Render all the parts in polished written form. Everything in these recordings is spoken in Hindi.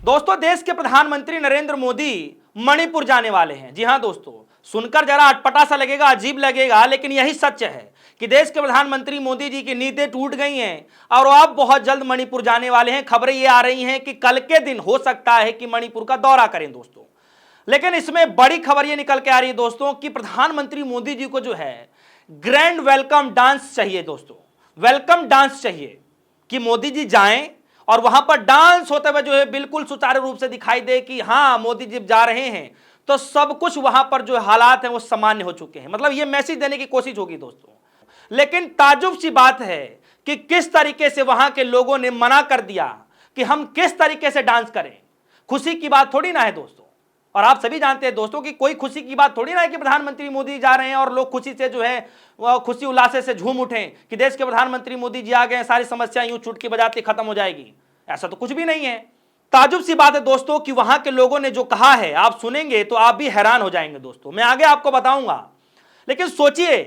दोस्तों, देश के प्रधानमंत्री नरेंद्र मोदी मणिपुर जाने वाले हैं। जी हां दोस्तों, सुनकर जरा अटपटा सा लगेगा, अजीब लगेगा, लेकिन यही सच है कि देश के प्रधानमंत्री मोदी जी की नींदें टूट गई हैं और अब बहुत जल्द मणिपुर जाने वाले हैं। खबरें ये आ रही हैं कि कल के दिन हो सकता है कि मणिपुर का दौरा करें दोस्तों। लेकिन इसमें बड़ी खबर ये निकल के आ रही है दोस्तों कि प्रधानमंत्री मोदी जी को जो है ग्रैंड वेलकम डांस चाहिए दोस्तों। वेलकम डांस चाहिए कि मोदी जी जाएं और वहां पर डांस होते हुए जो है बिल्कुल सुचारू रूप से दिखाई दे कि हां मोदी जी जा रहे हैं तो सब कुछ वहां पर जो हालात हैं वो सामान्य हो चुके हैं। मतलब ये मैसेज देने की कोशिश होगी दोस्तों। लेकिन ताजुब सी बात है कि किस तरीके से वहां के लोगों ने मना कर दिया कि हम किस तरीके से डांस करें। खुशी की बात थोड़ी ना है दोस्तों, और आप सभी जानते हैं दोस्तों कि कोई खुशी की बात थोड़ी ना है कि प्रधानमंत्री मोदी जा रहे हैं और लोग खुशी से जो है खुशी उल्लासे से झूम उठें कि देश के प्रधानमंत्री मोदी जी आ गए, सारी समस्या यूं चुटकी बजाते खत्म हो जाएगी। ऐसा तो कुछ भी नहीं है। ताजुब सी बात है दोस्तों कि वहां के लोगों ने जो कहा है, आप सुनेंगे तो आप भी हैरान हो जाएंगे दोस्तों। मैं आगे आपको बताऊंगा। लेकिन सोचिए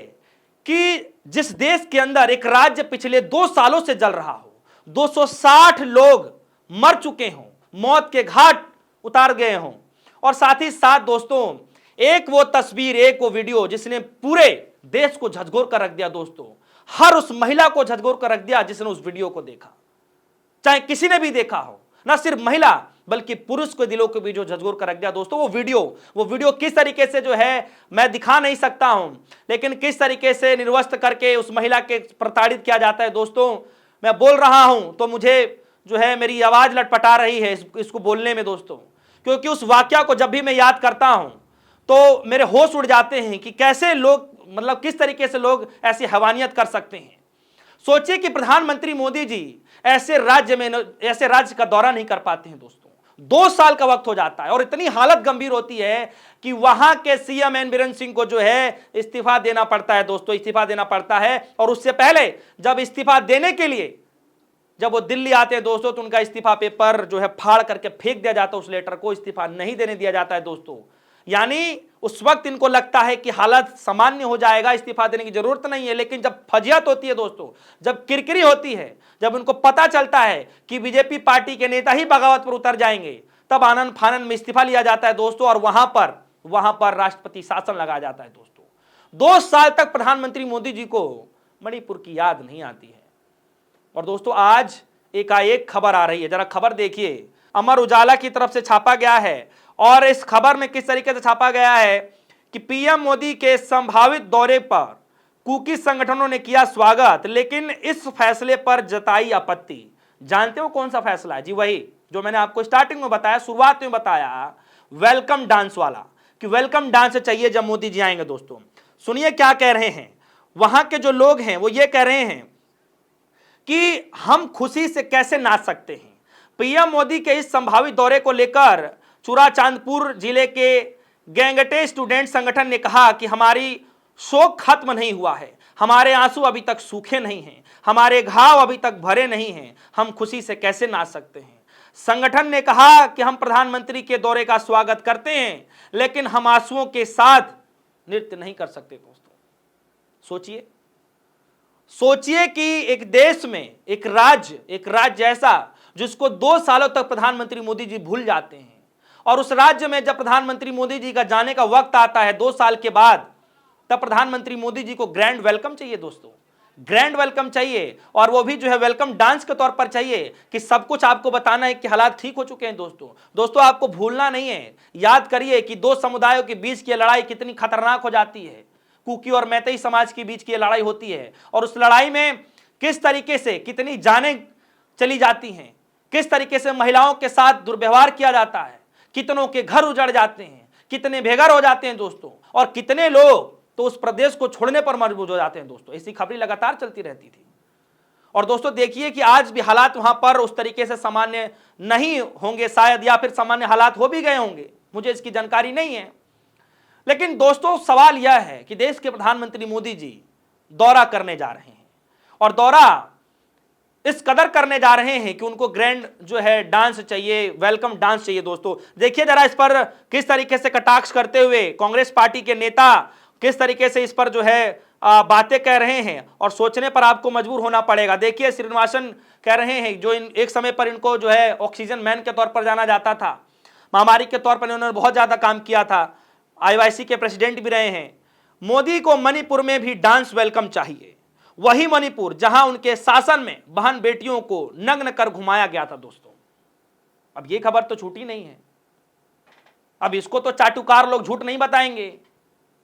कि जिस देश के अंदर एक राज्य पिछले 2 सालों से जल रहा हो, 260 लोग मर चुके हों, मौत के घाट उतार गए हों, और साथ ही साथ दोस्तों एक वो तस्वीर, एक वो वीडियो जिसने पूरे देश को झकझोर कर रख दिया दोस्तों। हर उस महिला को झकझोर कर रख दिया जिसने उस वीडियो को देखा, चाहे किसी ने भी देखा हो, ना सिर्फ महिला बल्कि पुरुष के दिलों को भी जो झकझोर कर रख दिया दोस्तों। वो वीडियो किस तरीके से जो है मैं दिखा नहीं सकता हूं, लेकिन किस तरीके से निर्वस्त्र करके उस महिला के प्रताड़ित किया जाता है दोस्तों। मैं बोल रहा हूं तो मुझे जो है मेरी आवाज लटपटा रही है इसको बोलने में दोस्तों, क्योंकि उस वाकया को जब भी मैं याद करता हूं तो मेरे होश उड़ जाते हैं कि कैसे लोग, मतलब किस तरीके से लोग ऐसी हैवानियत कर सकते हैं। सोचिए कि प्रधानमंत्री मोदी जी ऐसे राज्य का दौरा नहीं कर पाते हैं दोस्तों। 2 साल का वक्त हो जाता है और इतनी हालत गंभीर होती है कि वहां के सीएम एन बीरेन सिंह को जो है इस्तीफा देना पड़ता है दोस्तों, इस्तीफा देना पड़ता है। और उससे पहले जब इस्तीफा देने के लिए जब वो दिल्ली आते हैं दोस्तों तो उनका इस्तीफा पेपर जो है फाड़ करके फेंक दिया जाता है, उस लेटर को इस्तीफा नहीं देने दिया जाता है दोस्तों। यानी उस वक्त इनको लगता है कि हालत सामान्य हो जाएगा, इस्तीफा देने की जरूरत नहीं है। लेकिन जब फजियत होती है दोस्तों, जब किरकिरी होती है, जब उनको पता चलता है कि बीजेपी पार्टी के नेता ही बगावत पर उतर जाएंगे, तब आनन फानन में इस्तीफा लिया जाता है दोस्तों और वहां पर राष्ट्रपति शासन लगाया जाता है दोस्तों। 2 साल तक प्रधानमंत्री मोदी जी को मणिपुर की याद नहीं आती है। और दोस्तों आज एकाएक खबर आ रही है, जरा खबर देखिए। अमर उजाला की तरफ से छापा गया है और इस खबर में किस तरीके से छापा गया है कि पीएम मोदी के संभावित दौरे पर कुकी संगठनों ने किया स्वागत, लेकिन इस फैसले पर जताई आपत्ति। जानते हो कौन सा फैसला है? जी वही जो मैंने आपको स्टार्टिंग में बताया, शुरुआत में बताया, वेलकम डांस वाला, कि वेलकम डांस चाहिए जब मोदी जी आएंगे। दोस्तों सुनिए क्या कह रहे हैं वहां के जो लोग हैं। वो ये कह रहे हैं कि हम खुशी से कैसे नाच सकते हैं। पीएम मोदी के इस संभावित दौरे को लेकर चूड़ाचांदपुर जिले के गैंगटे स्टूडेंट संगठन ने कहा कि हमारी शोक खत्म नहीं हुआ है, हमारे आंसू अभी तक सूखे नहीं हैं, हमारे घाव अभी तक भरे नहीं हैं, हम खुशी से कैसे नाच सकते हैं। संगठन ने कहा कि हम प्रधानमंत्री के दौरे का स्वागत करते हैं, लेकिन हम आंसुओं के साथ नृत्य नहीं कर सकते। दोस्तों सोचिए कि एक देश में एक राज्य ऐसा जिसको 2 सालों तक प्रधानमंत्री मोदी जी भूल जाते हैं, और उस राज्य में जब प्रधानमंत्री मोदी जी का जाने का वक्त आता है 2 साल के बाद, तब प्रधानमंत्री मोदी जी को ग्रैंड वेलकम चाहिए दोस्तों, ग्रैंड वेलकम चाहिए। और वो भी जो है वेलकम डांस के तौर पर चाहिए कि सब कुछ आपको बताना है कि हालात ठीक हो चुके हैं। दोस्तों आपको भूलना नहीं है, याद करिए कि 2 समुदायों के बीच की लड़ाई कितनी खतरनाक हो जाती है। कुकी और मैतेई समाज के बीच की लड़ाई होती है और उस लड़ाई में किस तरीके से कितनी जानें चली जाती हैं, किस तरीके से महिलाओं के साथ दुर्व्यवहार किया जाता है, कितनों के घर उजड़ जाते हैं, कितने बेघर हो जाते हैं दोस्तों, और कितने लोग तो उस प्रदेश को छोड़ने पर मजबूर हो जाते हैं दोस्तों। ऐसी खबरें लगातार चलती रहती थी। और दोस्तों देखिए कि आज भी हालात वहां पर उस तरीके से सामान्य नहीं होंगे शायद, या फिर सामान्य हालात हो भी गए होंगे, मुझे इसकी जानकारी नहीं है। लेकिन दोस्तों सवाल यह है कि देश के प्रधानमंत्री मोदी जी दौरा करने जा रहे हैं और दौरा इस कदर करने जा रहे हैं कि उनको ग्रैंड जो है डांस चाहिए, वेलकम डांस चाहिए। दोस्तों देखिए जरा इस पर किस तरीके से कटाक्ष करते हुए कांग्रेस पार्टी के नेता किस तरीके से इस पर जो है बातें कह रहे हैं और सोचने पर आपको मजबूर होना पड़ेगा। देखिए श्रीनिवासन कह रहे हैं, जो एक समय पर इनको जो है ऑक्सीजन मैन के तौर पर जाना जाता था, महामारी के तौर पर इन्होंने बहुत ज्यादा काम किया था, आईओआईसी के प्रेसिडेंट भी रहे हैं। मोदी को मणिपुर में भी डांस वेलकम चाहिए, वही मणिपुर जहां उनके शासन में बहन बेटियों को नग्न कर घुमाया गया था दोस्तों। अब ये खबर तो छूटी नहीं है, अब इसको तो चाटुकार लोग झूठ नहीं बताएंगे।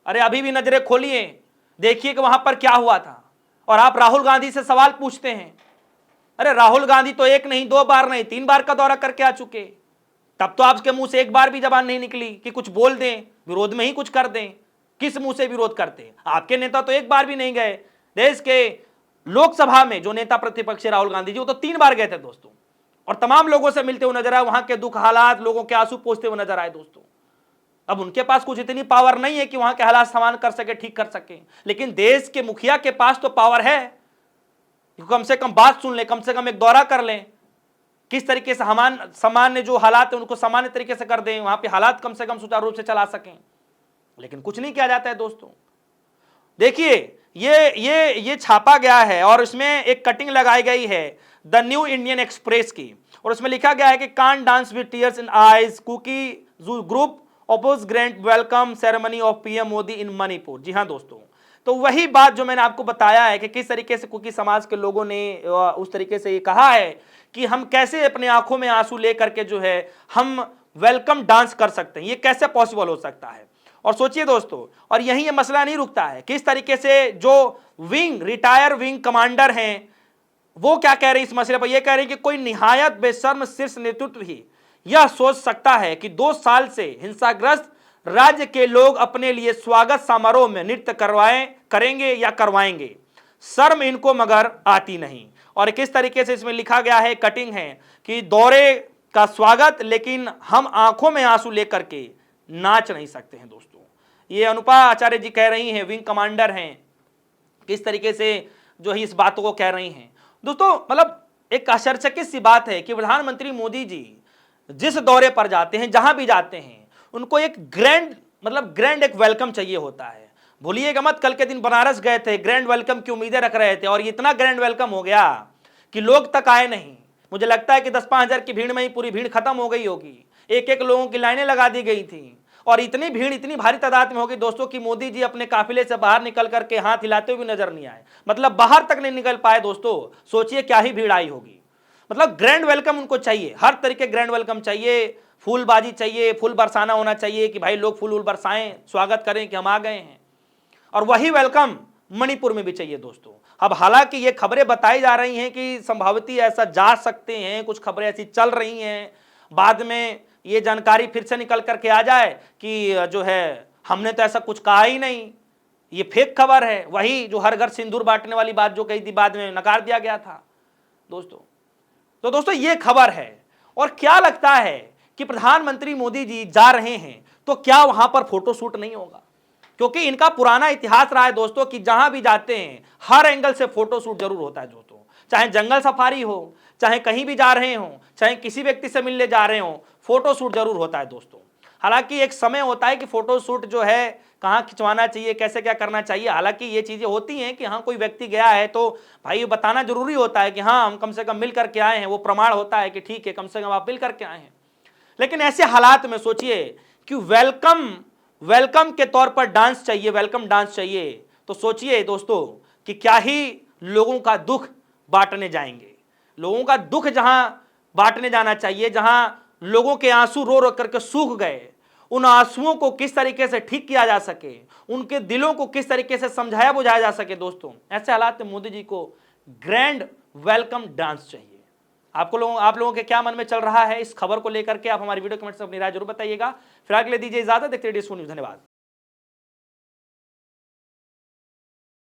अरे अभी भी नजरें खोलिए, देखिए कि वहां पर क्या हुआ था। और आप राहुल गांधी से सवाल पूछते हैं, अरे राहुल गांधी तो एक नहीं, 2 बार नहीं, 3 बार का दौरा करके आ चुके, तब तो आपके मुंह से एक बार भी जबान नहीं निकली कि कुछ बोल दें, विरोध में ही कुछ कर दें। किस मुंह से विरोध करते? आपके नेता तो एक बार भी नहीं गए। देश के लोकसभा में जो नेता प्रतिपक्ष राहुल गांधी जी, वो तो 3 बार गए थे दोस्तों, और तमाम लोगों से मिलते हुए नजर आए, वहां के दुख हालात, लोगों के आंसू पोंछते हुए नजर आए दोस्तों। अब उनके पास कुछ इतनी पावर नहीं है कि वहां के हालात समान कर सके, ठीक कर सके, लेकिन देश के मुखिया के पास तो पावर है, कम से कम बात सुन ले, कम से कम एक दौरा कर लें, किस तरीके से सामान्य जो हालात है उनको सामान्य तरीके से कर दें, वहां पे हालात कम से कम सुचारू रूप से चला सकें, लेकिन कुछ नहीं किया जाता है दोस्तों। देखिए ये छापा गया है और इसमें एक कटिंग लगाई गई है द न्यू इंडियन एक्सप्रेस की, और उसमें लिखा गया है कि can't dance with tears in eyes, Kuki group oppose grand welcome ceremony of PM Modi in Manipur. जी हां दोस्तों, तो वही बात जो मैंने आपको बताया है कि किस तरीके से कुकी समाज के लोगों ने उस तरीके से ये कहा है कि हम कैसे अपने आंखों में आंसू लेकर के जो है हम वेलकम डांस कर सकते हैं, ये कैसे पॉसिबल हो सकता है। और सोचिए दोस्तों, और यही ये मसला नहीं रुकता है, किस तरीके से जो रिटायर विंग कमांडर हैं वो क्या कह रहे हैं इस मसले पर, यह कह रहे हैं कि कोई निहायत बेशर्म शीर्ष नेतृत्व ही यह सोच सकता है कि 2 साल से हिंसाग्रस्त राज्य के लोग अपने लिए स्वागत समारोह में नृत्य करेंगे या करवाएंगे, शर्म इनको मगर आती नहीं। और किस तरीके से इसमें लिखा गया है, कटिंग है कि दौरे का स्वागत, लेकिन हम आंखों में आंसू लेकर के नाच नहीं सकते हैं दोस्तों। ये अनुपा आचार्य जी कह रही हैं, विंग कमांडर हैं, किस तरीके से जो है इस बातों को कह रही हैं दोस्तों। मतलब एक आश्चर्यचकित सी बात है कि प्रधानमंत्री मोदी जी जिस दौरे पर जाते हैं, जहां भी जाते हैं, उनको एक ग्रैंड एक वेलकम चाहिए होता है। भूलिएगा मत, कल के दिन बनारस गए थे, ग्रैंड वेलकम की उम्मीदें रख रहे थे, और इतना ग्रैंड वेलकम हो गया कि लोग तक आए नहीं। मुझे लगता है कि 10-5 हजार की भीड़ में ही पूरी भीड़ खत्म हो गई होगी, एक लोगों की लाइनें लगा दी गई थी, और इतनी भीड़ इतनी भारी तादाद में होगी दोस्तों कि मोदी जी अपने काफिले से बाहर निकल करके हाथ हिलाते हुए नजर नहीं आए, मतलब बाहर तक नहीं निकल पाए दोस्तों। सोचिए क्या ही भीड़ आई होगी। मतलब ग्रैंड वेलकम उनको चाहिए, हर तरीके ग्रैंड वेलकम चाहिए, फूलबाजी चाहिए, फूल बरसाना होना चाहिए कि भाई लोग फूल बरसाएं, स्वागत करें कि हम आ गए हैं। और वही वेलकम मणिपुर में भी चाहिए दोस्तों। अब हालांकि ये खबरें बताई जा रही हैं कि संभावित ऐसा जा सकते हैं, कुछ खबरें ऐसी चल रही हैं, बाद में ये जानकारी फिर से निकल करके आ जाए कि जो है हमने तो ऐसा कुछ कहा ही नहीं, ये फेक खबर है। वही जो हर घर सिंदूर बांटने वाली बात जो कही थी, बाद में नकार दिया गया था दोस्तों। तो दोस्तों ये खबर है, और क्या लगता है कि प्रधानमंत्री मोदी जी जा रहे हैं तो क्या वहां पर फोटो शूट नहीं होगा? क्योंकि इनका पुराना इतिहास रहा है दोस्तों कि जहां भी जाते हैं हर एंगल से फोटो शूट जरूर होता है दोस्तों, चाहे जंगल सफारी हो, चाहे कहीं भी जा रहे हो, चाहे किसी व्यक्ति से मिलने जा रहे हो, फोटो शूट जरूर होता है दोस्तों। हालांकि एक समय होता है कि फोटो शूट जो है कहाँ खिंचवाना चाहिए, कैसे क्या करना चाहिए, हालांकि ये चीजें होती हैं कि हाँ कोई व्यक्ति गया है तो भाई ये बताना जरूरी होता है कि हाँ हम कम से कम मिल करके आए हैं, वो प्रमाण होता है कि ठीक है कम से कम आप मिल करके आए हैं। लेकिन ऐसे हालात में सोचिए कि वेलकम के तौर पर डांस चाहिए, वेलकम डांस चाहिए, तो सोचिए दोस्तों कि क्या ही लोगों का दुख बांटने जाएंगे। लोगों का दुख जहां बांटने जाना चाहिए, जहां लोगों के आंसू रो रो करके सूख गए, उन आंसुओं को किस तरीके से ठीक किया जा सके, उनके दिलों को किस तरीके से समझाया बुझाया जा सके दोस्तों, ऐसे हालात में मोदी जी को ग्रैंड वेलकम डांस चाहिए। आप लोगों के क्या मन में चल रहा है इस खबर को लेकर के, आप हमारी वीडियो कमेंट से अपनी राय जरूर बताइएगा। फिलहाल के लिए दीजिए इजाजत, देखते रहिए न्यूज़। धन्यवाद।